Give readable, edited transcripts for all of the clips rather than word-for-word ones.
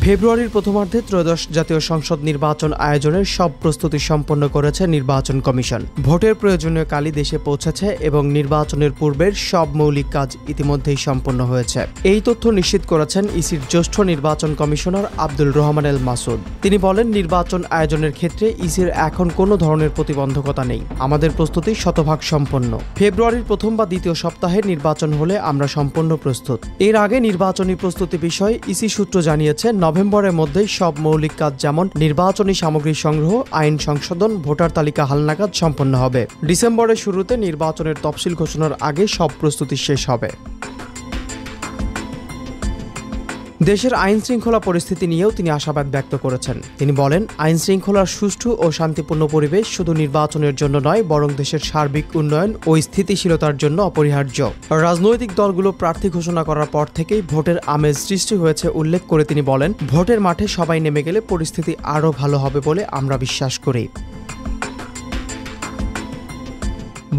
ফেব্রুয়ারির প্রথমার্ধে ত্রয়োদশ জাতীয় সংসদ নির্বাচন আয়োজনের সব প্রস্তুতি সম্পন্ন করেছে নির্বাচন কমিশন। ভোটের প্রয়োজনীয় কালই দেশে পৌঁছেছে এবং নির্বাচনের পূর্বের সব মৌলিক কাজ ইতিমধ্যেই সম্পন্ন হয়েছে। এই তথ্য নিশ্চিত করেছেন ইসির জ্যেষ্ঠ নির্বাচন কমিশনার আব্দুল রহমান এল মাসুদ। তিনি বলেন, নির্বাচন আয়োজনের ক্ষেত্রে ইসির এখন কোনো ধরনের প্রতিবন্ধকতা নেই। আমাদের প্রস্তুতি শতভাগ সম্পন্ন। ফেব্রুয়ারির প্রথম বা দ্বিতীয় সপ্তাহে নির্বাচন হলে আমরা সম্পূর্ণ প্রস্তুত। এর আগে নির্বাচনী প্রস্তুতি বিষয়ে ইসি সূত্র জানিয়েছে, নভেম্বরের মধ্যেই সব মৌলিক কাজ যেমন নির্বাচনী সামগ্রী সংগ্রহ, আইন সংশোধন, ভোটার তালিকা হালনাগাদ সম্পন্ন হবে। ডিসেম্বরের শুরুতে নির্বাচনের তফসিল ঘোষণার আগে সব প্রস্তুতি শেষ হবে। দেশের আইন শৃঙ্খলা পরিস্থিতি নিয়েও তিনি আশাবাদ ব্যক্ত করেছেন। তিনি বলেন, আইন শৃঙ্খলার সুষ্ঠু ও শান্তিপূর্ণ পরিবেশ শুধু নির্বাচনের জন্য নয়, বরং দেশের সার্বিক উন্নয়ন ও স্থিতিশীলতার জন্য অপরিহার্য। রাজনৈতিক দলগুলো প্রার্থী ঘোষণা করার পর থেকেই ভোটের আমেজ সৃষ্টি হয়েছে উল্লেখ করে তিনি বলেন, ভোটের মাঠে সবাই নেমে গেলে পরিস্থিতি আরও ভালো হবে বলে আমরা বিশ্বাস করি।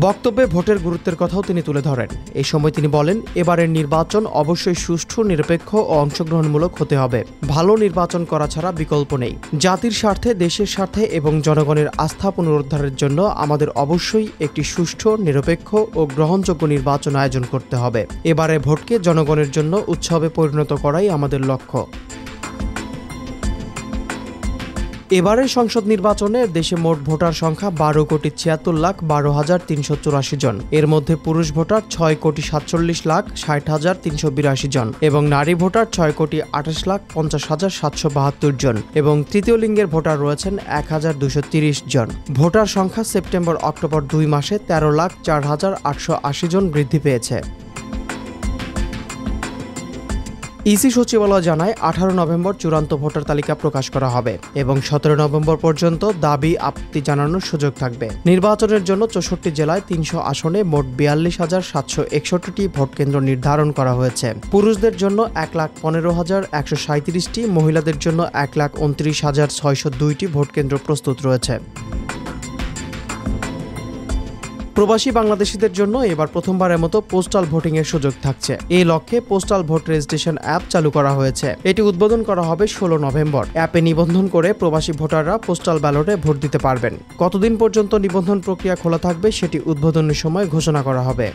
বক্তব্যে ভোটের গুরুত্বের কথাও তিনি তুলে ধরেন। এই সময় তিনি বলেন, এবারের নির্বাচন অবশ্যই সুষ্ঠু, নিরপেক্ষ ও অংশগ্রহণমূলক হতে হবে। ভালো নির্বাচন করা ছাড়া বিকল্প নেই। জাতির স্বার্থে, দেশের স্বার্থে এবং জনগণের আস্থা পুনরুদ্ধারের জন্য আমাদের অবশ্যই একটি সুষ্ঠু, নিরপেক্ষ ও গ্রহণযোগ্য নির্বাচন আয়োজন করতে হবে। এবারে ভোটকে জনগণের জন্য উৎসবে পরিণত করাই আমাদের লক্ষ্য। এবারের সংসদ নির্বাচনে দেশে মোট ভোটার সংখ্যা 12,76,12,384 জন। এর মধ্যে পুরুষ ভোটার 6,47,60,382 জন এবং নারী ভোটার 6,28,50,772 জন এবং তৃতীয় লিঙ্গের ভোটার রয়েছেন 1,230 জন। ভোটার সংখ্যা সেপ্টেম্বর-অক্টোবর 2 মাসে 13,04,880 জন বৃদ্ধি পেয়েছে। ইসি সচিবালয় জানায়, 18 নভেম্বর চূড়ান্ত ভোটার তালিকা প্রকাশ করা হবে এবং 17 নভেম্বর পর্যন্ত দাবি আপত্তি জানানোর সুযোগ থাকবে। নির্বাচনের জন্য 64 জেলায় 300 আসনে মোট 42,761টি ভোট কেন্দ্র নির্ধারণ করা হয়েছে। পুরুষদের জন্য 1,15,137টি, মহিলাদের জন্য 1,29,602টি ভোট কেন্দ্র প্রস্তুত রয়েছে। প্রবাসী বাংলাদেশিদের জন্য এবার প্রথমবারের মতো পোস্টাল ভোটিং এর সুযোগ থাকছে। এই লক্ষ্যে পোস্টাল ভোট রেজিস্ট্রেশন অ্যাপ চালু করা হয়েছে। এটি উদ্বোধন করা হবে 16 নভেম্বর। অ্যাপে নিবন্ধন করে প্রবাসী ভোটাররা পোস্টাল ব্যালটে ভোট দিতে পারবেন। কতদিন পর্যন্ত নিবন্ধন প্রক্রিয়া খোলা থাকবে সেটি উদ্বোধনের সময় ঘোষণা করা হবে।